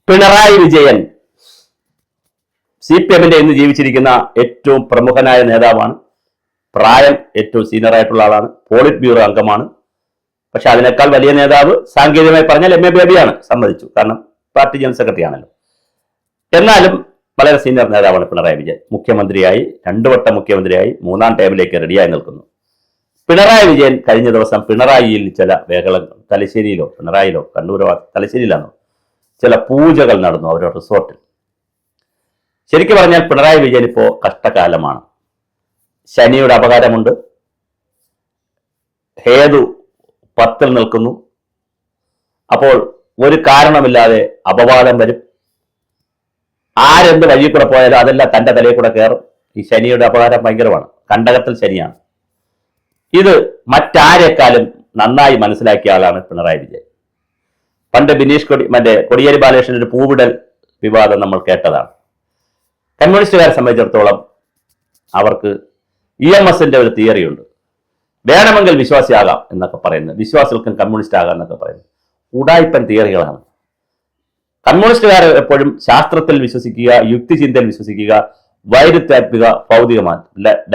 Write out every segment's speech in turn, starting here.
പിണറായി വിജയൻ CPM-ന്റെ ഇന്ന് ജീവിച്ചിരിക്കുന്ന ഏറ്റവും പ്രമുഖനായ നേതാവാണ്. പ്രായം ഏറ്റവും സീനിയർ ആയിട്ടുള്ള ആളാണ്. പോളിറ്റ് ബ്യൂറോ അംഗമാണ്. പക്ഷെ അതിനേക്കാൾ വലിയ നേതാവ് സാങ്കേതികമായി പറഞ്ഞാൽ MA ബേബിയാണ്. സമ്മതിച്ചു, കാരണം പാർട്ടി ജനറൽ സെക്രട്ടറി ആണല്ലോ. എന്നാലും വളരെ സീനിയർ നേതാവാണ് പിണറായി വിജയൻ. മുഖ്യമന്ത്രിയായി 2 വട്ടം മുഖ്യമന്ത്രിയായി 3-ാം ടേമിലേക്ക് റെഡിയായി നിൽക്കുന്നു. പിണറായി വിജയൻ കഴിഞ്ഞ ദിവസം പിണറായിയിൽ ചില വേളകൾ, തലശ്ശേരിയിലോ പിണറായിലോ കണ്ണൂരോ തലശ്ശേരിയിലാണോ ചില പൂജകൾ നടന്നു അവരുടെ റിസോർട്ടിൽ. ശരിക്കും പറഞ്ഞാൽ പിണറായി വിജയൻ ഇപ്പോൾ കഷ്ടകാലമാണ്. ശനിയുടെ അപകാരമുണ്ട്. ഹേതു 10-ൽ നിൽക്കുന്നു. അപ്പോൾ ഒരു കാരണമില്ലാതെ അപവാദം വരും. ആരെന്ത് വഴി കൂടെ പോയാലും അതെല്ലാം തന്റെ തലയിൽ കൂടെ കയറും. ഈ ശനിയുടെ അപകാരം ഭയങ്കരമാണ്. കണ്ടകത്തിൽ ശനിയാണ്. ഇത് മറ്റാരെക്കാളും നന്നായി മനസ്സിലാക്കിയ ആളാണ് പിണറായി വിജയൻ. പണ്ട് ബിനീഷ് കൊടിയേരി ബാലകൃഷ്ണൻ ഒരു പൂവിടൽ വിവാദം നമ്മൾ കേട്ടതാണ്. കമ്മ്യൂണിസ്റ്റുകാരെ സംബന്ധിച്ചിടത്തോളം അവർക്ക് EMS-ന്റെ ഒരു തിയറിയുണ്ട്. വേണമെങ്കിൽ വിശ്വാസിയാകാം എന്നൊക്കെ പറയുന്നത്, വിശ്വാസികൾക്കും കമ്മ്യൂണിസ്റ്റ് ആകാം എന്നൊക്കെ പറയുന്നത് ഉടായിപ്പൻ തിയറികളാണ്. കമ്മ്യൂണിസ്റ്റുകാർ എപ്പോഴും ശാസ്ത്രത്തിൽ വിശ്വസിക്കുക, യുക്തിചിന്തയിൽ വിശ്വസിക്കുക, വൈരുദ്ധ്യാത്മിക ഭൗതികമായ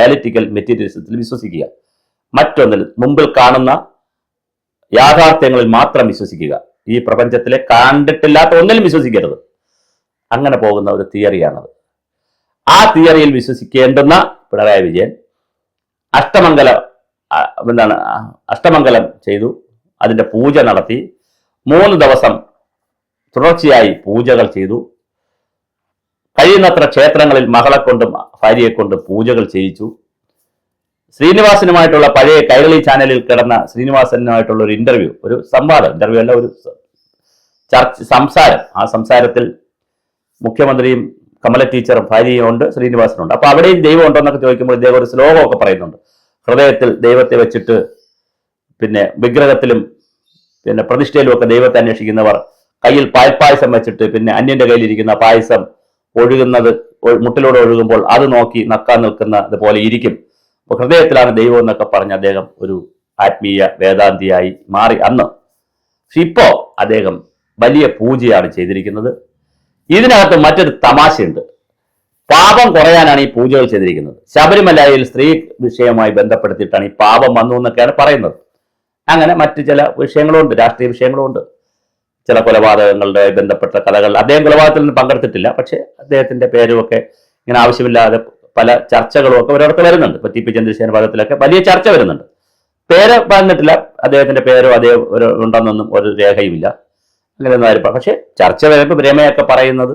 ഡയലക്റ്റിക്കൽ മെറ്റീരിയലിസത്തിൽ വിശ്വസിക്കുക. മറ്റൊന്നിൽ മുമ്പിൽ കാണുന്ന യാഥാർത്ഥ്യങ്ങളിൽ മാത്രം വിശ്വസിക്കുക. ഈ പ്രപഞ്ചത്തിലെ കണ്ടിട്ടില്ലാത്ത ഒന്നിലും വിശ്വസിക്കരുത്. അങ്ങനെ പോകുന്ന ഒരു തിയറിയാണത്. ആ തിയറിയിൽ വിശ്വസിക്കേണ്ടുന്ന പിണറായി വിജയൻ അഷ്ടമംഗലം ചെയ്തു. അതിന്റെ പൂജ നടത്തി. 3 ദിവസം തുടർച്ചയായി പൂജകൾ ചെയ്തു. കഴിയുന്നത്ര ക്ഷേത്രങ്ങളിൽ മകളെ കൊണ്ടും ഭാര്യയെ കൊണ്ടും പൂജകൾ ചെയ്യിച്ചു. ശ്രീനിവാസനുമായിട്ടുള്ള പഴയ കൈരളി ചാനലിൽ കിടന്ന ശ്രീനിവാസനുമായിട്ടുള്ള ഒരു ഇന്റർവ്യൂ, ഒരു സംവാദം, ഇന്റർവ്യൂ അല്ല, ഒരു സംസാരം. ആ സംസാരത്തിൽ മുഖ്യമന്ത്രിയും കമല ടീച്ചറും ഭാര്യയും ഉണ്ട്, ശ്രീനിവാസനുണ്ട്. അപ്പൊ അവിടെയും ദൈവം ഉണ്ടോ എന്നൊക്കെ ചോദിക്കുമ്പോൾ ഇദ്ദേഹം ഒരു ശ്ലോകമൊക്കെ പറയുന്നുണ്ട്. ഹൃദയത്തിൽ ദൈവത്തെ വെച്ചിട്ട് പിന്നെ വിഗ്രഹത്തിലും പിന്നെ പ്രതിഷ്ഠയിലും ഒക്കെ ദൈവത്തെ അന്വേഷിക്കുന്നവർ കയ്യിൽ പാൽപ്പായസം വെച്ചിട്ട് പിന്നെ അന്യന്റെ കയ്യിലിരിക്കുന്ന പായസം ഒഴുകുന്നത് മുട്ടിലൂടെ ഒഴുകുമ്പോൾ അത് നോക്കി നക്കാൻ നിൽക്കുന്നത് പോലെ ഇരിക്കും. അപ്പൊ ഹൃദയത്തിലാണ് ദൈവം എന്നൊക്കെ പറഞ്ഞ് അദ്ദേഹം ഒരു ആത്മീയ വേദാന്തിയായി മാറി അന്ന്. പക്ഷെ ഇപ്പോ അദ്ദേഹം വലിയ പൂജയാണ് ചെയ്തിരിക്കുന്നത്. ഇതിനകത്ത് മറ്റൊരു തമാശയുണ്ട്. പാപം കുറയാനാണ് ഈ പൂജകൾ ചെയ്തിരിക്കുന്നത്. ശബരിമലയിൽ സ്ത്രീ വിഷയവുമായി ബന്ധപ്പെടുത്തിയിട്ടാണ് ഈ പാപം വന്നു എന്നൊക്കെയാണ് പറയുന്നത്. അങ്ങനെ മറ്റു ചില വിഷയങ്ങളുണ്ട്, രാഷ്ട്രീയ വിഷയങ്ങളുണ്ട്. ചില കൊലപാതകങ്ങളുടെ ബന്ധപ്പെട്ട കഥകൾ. അദ്ദേഹം കൊലപാതകത്തിൽ നിന്ന് പങ്കെടുത്തിട്ടില്ല, പക്ഷെ അദ്ദേഹത്തിന്റെ പേരുമൊക്കെ ഇങ്ങനെ ആവശ്യമില്ലാതെ പല ചർച്ചകളും ഒക്കെ ഒരിടത്ത് വരുന്നുണ്ട്. ഇപ്പൊ TP ചന്ദ്രശേഖരൻ ഭാഗത്തിലൊക്കെ വലിയ ചർച്ച വരുന്നുണ്ട്. പേര് പറഞ്ഞിട്ടില്ല, അദ്ദേഹത്തിന്റെ പേരോ അദ്ദേഹം ഉണ്ടെന്നൊന്നും ഒരു രേഖയുമില്ല. അങ്ങനെയൊന്നും ആരും. പക്ഷെ ചർച്ച വരുമ്പോൾ രമയൊക്കെ പറയുന്നത്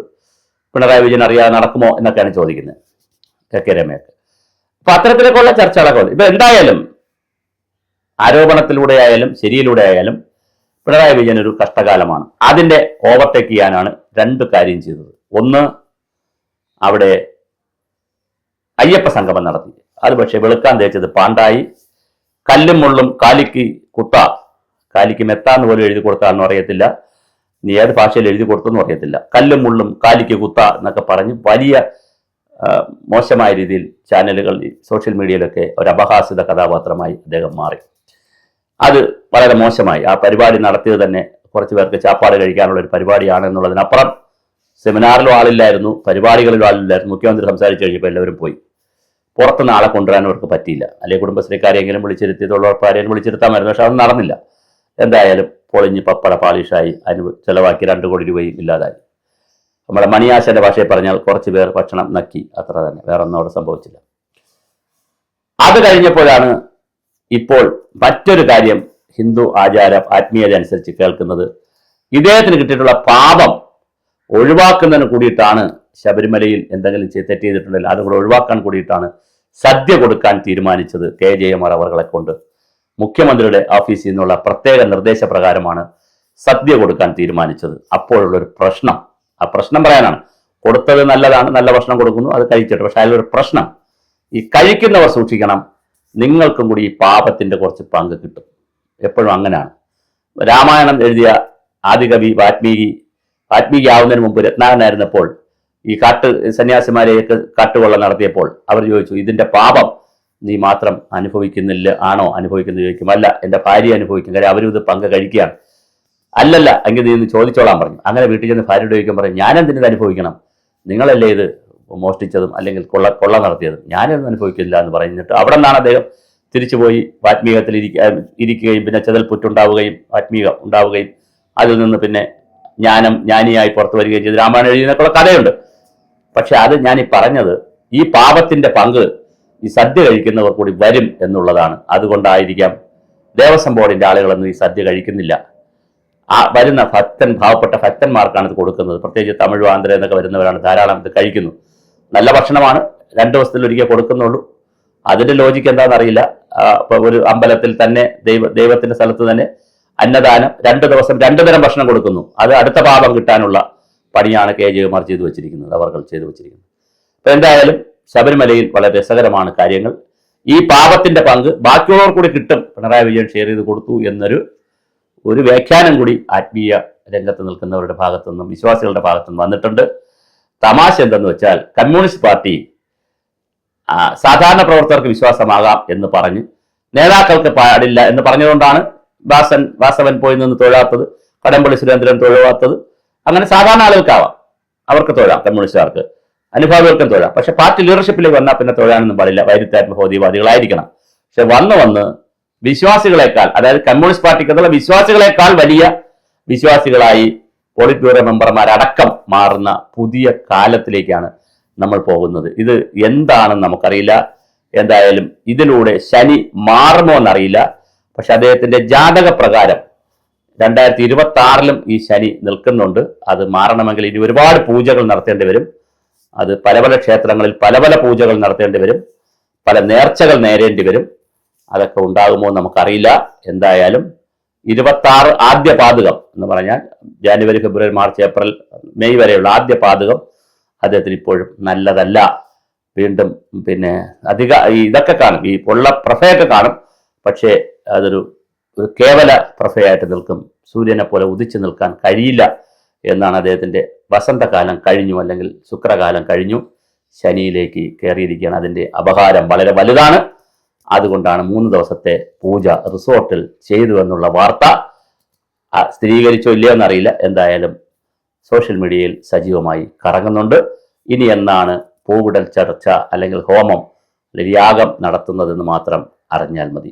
പിണറായി വിജയൻ അറിയാതെ നടക്കുമോ എന്നൊക്കെയാണ് ചോദിക്കുന്നത്, KK രമയൊക്കെ. അപ്പൊ അത്തരത്തിലേക്കുള്ള ചർച്ചകളൊക്കെ ഇപ്പൊ എന്തായാലും ആരോപണത്തിലൂടെ ആയാലും ശരിയിലൂടെ ആയാലും പിണറായി വിജയൻ ഒരു കഷ്ടകാലമാണ്. അതിന്റെ ഓവർടേക്ക് ചെയ്യാനാണ് 2 കാര്യം ചെയ്തത്. ഒന്ന്, അവിടെ അയ്യപ്പ സംഗമം നടത്തി. അത് പക്ഷെ വെളുക്കാൻ തേച്ചത് പാണ്ടായി. കല്ലും മുള്ളും കാലിക്ക് കുത്ത, കാലിക്ക് മെത്താന്ന് പോലും എഴുതി കൊടുത്താന്ന് അറിയത്തില്ല, നീ ഏത് ഭാഷയിൽ എഴുതി കൊടുത്തെന്നും അറിയത്തില്ല. കല്ലും മുള്ളും കാലിക്ക് കുത്ത എന്നൊക്കെ പറഞ്ഞ് വലിയ മോശമായ രീതിയിൽ ചാനലുകൾ, സോഷ്യൽ മീഡിയയിലൊക്കെ ഒരു അപഹാസ്യത കഥാപാത്രമായി അദ്ദേഹം മാറി. അത് വളരെ മോശമായി. ആ പരിപാടി നടത്തിയത് തന്നെ കുറച്ച് പേർക്ക് ചാപ്പാട് കഴിക്കാനുള്ള ഒരു പരിപാടിയാണ് എന്നുള്ളതിനപ്പുറം സെമിനാറിലും ആളില്ലായിരുന്നു, പരിപാടികളിലും ആളില്ലായിരുന്നു. മുഖ്യമന്ത്രി സംസാരിച്ചു കഴിഞ്ഞപ്പോൾ എല്ലാവരും പോയി. പുറത്തുനിന്ന് ആളെ കൊണ്ടുവരാൻ അവർക്ക് പറ്റിയില്ല. അല്ലെങ്കിൽ കുടുംബശ്രീക്കാരെങ്കിലും വിളിച്ചിരുത്തി, തൊഴിലുറപ്പാരെയും വിളിച്ചിരുത്താമായിരുന്നു. പക്ഷെ അത് നടന്നില്ല. എന്തായാലും പൊളിഞ്ഞ് പപ്പട പാളിഷായി. അതിന് ചെലവാക്കി 2 കോടി രൂപയും ഇല്ലാതായി. നമ്മുടെ മണിയാശന്റെ ഭാഷയിൽ പറഞ്ഞാൽ കുറച്ച് പേർ ഭക്ഷണം നക്കി, അത്ര തന്നെ. വേറെ ഒന്നും അവിടെ സംഭവിച്ചില്ല. അത് കഴിഞ്ഞപ്പോഴാണ് ഇപ്പോൾ മറ്റൊരു കാര്യം ഹിന്ദു ആചാരം ആത്മീയത അനുസരിച്ച് കേൾക്കുന്നത്. ഇദ്ദേഹത്തിന് കിട്ടിയിട്ടുള്ള പാപം ഒഴിവാക്കുന്നതിന് കൂടിയിട്ടാണ് ശബരിമലയിൽ എന്തെങ്കിലും തെറ്റ് ചെയ്തിട്ടുണ്ടെങ്കിൽ അതും കൂടെ ഒഴിവാക്കാൻ കൂടിയിട്ടാണ് സദ്യ കൊടുക്കാൻ തീരുമാനിച്ചത്. KJMR അവരെ കൊണ്ട് മുഖ്യമന്ത്രിയുടെ ഓഫീസിൽ നിന്നുള്ള പ്രത്യേക നിർദ്ദേശപ്രകാരമാണ് സദ്യ കൊടുക്കാൻ തീരുമാനിച്ചത്. അപ്പോഴുള്ളൊരു പ്രശ്നം, ആ പ്രശ്നം പറയാനാണ്. കൊടുത്തത് നല്ലതാണ്, നല്ല ഭക്ഷണം കൊടുക്കുന്നു, അത് കഴിച്ചിട്ട്. പക്ഷെ അതിലൊരു പ്രശ്നം, ഈ കഴിക്കുന്നവർ സൂക്ഷിക്കണം, നിങ്ങൾക്കും കൂടി ഈ പാപത്തിന്റെ കുറച്ച് പങ്ക് കിട്ടും. എപ്പോഴും അങ്ങനെയാണ്. രാമായണം എഴുതിയ ആദികവി വാൽമീകി ആവുന്നതിന് മുമ്പ് രത്നാകരനായിരുന്നപ്പോൾ ഈ സന്യാസിമാരെയൊക്കെ കാട്ടുകൊള്ള നടത്തിയപ്പോൾ അവർ ചോദിച്ചു, ഇതിന്റെ പാപം നീ മാത്രം അനുഭവിക്കുന്നില്ല ആണോ അനുഭവിക്കുന്നത് ചോദിക്കും. അല്ല, എൻ്റെ ഭാര്യ അനുഭവിക്കും, കാര്യം അവരും ഇത് പങ്ക് കഴിക്കുകയാണ്. അല്ലല്ല എങ്കിൽ നീ ഒന്ന് ചോദിച്ചോളാൻ പറഞ്ഞു. അങ്ങനെ വീട്ടിൽ ചെന്ന് ഭാര്യയോട് ചോദിക്കാൻ പറഞ്ഞു, ഞാനെന്തിനത് അനുഭവിക്കണം? നിങ്ങളല്ലേ ഇത് മോഷ്ടിച്ചതും അല്ലെങ്കിൽ കൊള്ള നടത്തിയതും, ഞാനൊന്നും അനുഭവിക്കില്ല എന്ന് പറഞ്ഞിട്ട് അവിടെ നിന്നാണ് അദ്ദേഹം തിരിച്ചുപോയി ആത്മീയത്തിൽ ഇരിക്കുകയും പിന്നെ ചെതൽപുറ്റുണ്ടാവുകയും ആത്മീയം ഉണ്ടാവുകയും അതിൽ നിന്ന് പിന്നെ ജ്ഞാനിയായി പുറത്തു വരികയും ചെയ്ത് രാമായണം എഴുതിയെന്നൊക്കെയുള്ള കഥയുണ്ട്. പക്ഷെ അത് ഞാൻ ഈ പറഞ്ഞത്, ഈ പാപത്തിന്റെ പങ്ക് ഈ സദ്യ കഴിക്കുന്നവർ കൂടി വരും എന്നുള്ളതാണ്. അതുകൊണ്ടായിരിക്കാം ദേവസ്വം ബോർഡിന്റെ ആളുകളൊന്നും ഈ സദ്യ കഴിക്കുന്നില്ല. ആ വരുന്ന പാവപ്പെട്ട ഭക്തന്മാർക്കാണ് ഇത് കൊടുക്കുന്നത്. പ്രത്യേകിച്ച് തമിഴ് ആന്ധ്ര എന്നൊക്കെ വരുന്നവരാണ് ധാരാളം ഇത് കഴിക്കുന്നു. നല്ല ഭക്ഷണമാണ്, 2 ദിവസത്തിൽ ഒരിക്കൽ കൊടുക്കുന്നുള്ളൂ. അതിന്റെ ലോജിക്ക് എന്താണെന്നറിയില്ല. ഒരു അമ്പലത്തിൽ തന്നെ ദൈവത്തിന്റെ സ്ഥലത്ത് തന്നെ അന്നദാനം 2 ദിവസം 2 തരം ഭക്ഷണം കൊടുക്കുന്നു. അത് അടുത്ത പാപം കിട്ടാനുള്ള പണിയാണ് കെ ജയകുമാർ ചെയ്തു വെച്ചിരിക്കുന്നത്, അവർ ചെയ്തു വെച്ചിരിക്കുന്നത്. അപ്പൊ എന്തായാലും ശബരിമലയിൽ വളരെ രസകരമാണ് കാര്യങ്ങൾ. ഈ പാപത്തിന്റെ പങ്ക് ബാക്കിയുള്ളവർ കൂടി കിട്ടും, പിണറായി വിജയൻ ഷെയർ ചെയ്ത് കൊടുത്തു എന്നൊരു വ്യാഖ്യാനം കൂടി ആത്മീയ രംഗത്ത് നിൽക്കുന്നവരുടെ ഭാഗത്തുനിന്നും വിശ്വാസികളുടെ ഭാഗത്തുനിന്നും വന്നിട്ടുണ്ട്. തമാശ എന്തെന്ന് വെച്ചാൽ, കമ്മ്യൂണിസ്റ്റ് പാർട്ടി സാധാരണ പ്രവർത്തകർക്ക് വിശ്വാസമാകാം എന്ന് പറഞ്ഞ് നേതാക്കൾക്ക് പാടില്ല എന്ന് പറഞ്ഞതുകൊണ്ടാണ് വാസവൻ പോയി നിന്ന് തൊഴാത്തത്, കടമ്പള്ളി സുരേന്ദ്രൻ തൊഴാത്തത്. അങ്ങനെ സാധാരണ ആളുകൾക്കാവാം, അവർക്ക് തൊഴാം, കമ്മ്യൂണിസ്റ്റുകാർക്ക് അനുഭാവികൾക്കും തൊഴാം. പക്ഷെ പാർട്ടി ലീഡർഷിപ്പിലേക്ക് വന്നാൽ പിന്നെ തൊഴാനൊന്നും പാടില്ല, വൈരുദ്ധ്യാത്മഭൗതികവാദികളായിരിക്കണം. പക്ഷെ വന്ന് വിശ്വാസികളെക്കാൾ, അതായത് കമ്മ്യൂണിസ്റ്റ് പാർട്ടിക്കുള്ള വിശ്വാസികളെക്കാൾ വലിയ വിശ്വാസികളായി പോളിറ്റ് ബ്യൂറോ മെമ്പർമാരടക്കം മാറുന്ന പുതിയ കാലത്തിലേക്കാണ് നമ്മൾ പോകുന്നത്. ഇത് എന്താണെന്ന് നമുക്കറിയില്ല. എന്തായാലും ഇതിലൂടെ ശനി മാറുമോ എന്നറിയില്ല. പക്ഷെ അദ്ദേഹത്തിന്റെ ജാതക പ്രകാരം 2026 ഈ ശനി നിൽക്കുന്നുണ്ട്. അത് മാറണമെങ്കിൽ ഇനി ഒരുപാട് പൂജകൾ നടത്തേണ്ടി വരും. അത് പല ക്ഷേത്രങ്ങളിൽ പല പൂജകൾ നടത്തേണ്ടി വരും, പല നേർച്ചകൾ നേരേണ്ടി വരും. അതൊക്കെ ഉണ്ടാകുമോ നമുക്കറിയില്ല. എന്തായാലും 26 ആദ്യ പാദകം എന്ന് പറഞ്ഞാൽ ജനുവരി, ഫെബ്രുവരി, മാർച്ച്, ഏപ്രിൽ, മെയ് വരെയുള്ള ആദ്യ പാദകം അദ്ദേഹത്തിന് ഇപ്പോഴും നല്ലതല്ല. വീണ്ടും പിന്നെ ഇതൊക്കെ കാണും, ഈ പൊള്ള പ്രഭയൊക്കെ കാണും. പക്ഷേ അതൊരു കേവല പ്രഭയായിട്ട് നിൽക്കും. സൂര്യനെ പോലെ ഉദിച്ചു നിൽക്കാൻ കഴിയില്ല എന്നാണ് അദ്ദേഹത്തിന്റെ വസന്തകാലം കഴിഞ്ഞു, അല്ലെങ്കിൽ ശുക്രകാലം കഴിഞ്ഞു, ശനിയിലേക്ക് കയറിയിരിക്കുകയാണ്. അതിന്റെ അപഹാരം വളരെ വലുതാണ്. അതുകൊണ്ടാണ് 3 ദിവസത്തെ പൂജ റിസോർട്ടിൽ ചെയ്തു എന്നുള്ള വാർത്ത സ്ഥിരീകരിച്ചോ ഇല്ലയോ എന്നറിയില്ല. എന്തായാലും സോഷ്യൽ മീഡിയയിൽ സജീവമായി കറങ്ങുന്നുണ്ട്. ഇനി എന്നാണ് പൂവിടൽ ചർച്ച അല്ലെങ്കിൽ ഹോമം അല്ലെങ്കിൽ യാഗം നടത്തുന്നതെന്ന് മാത്രം അറിഞ്ഞാൽ മതി.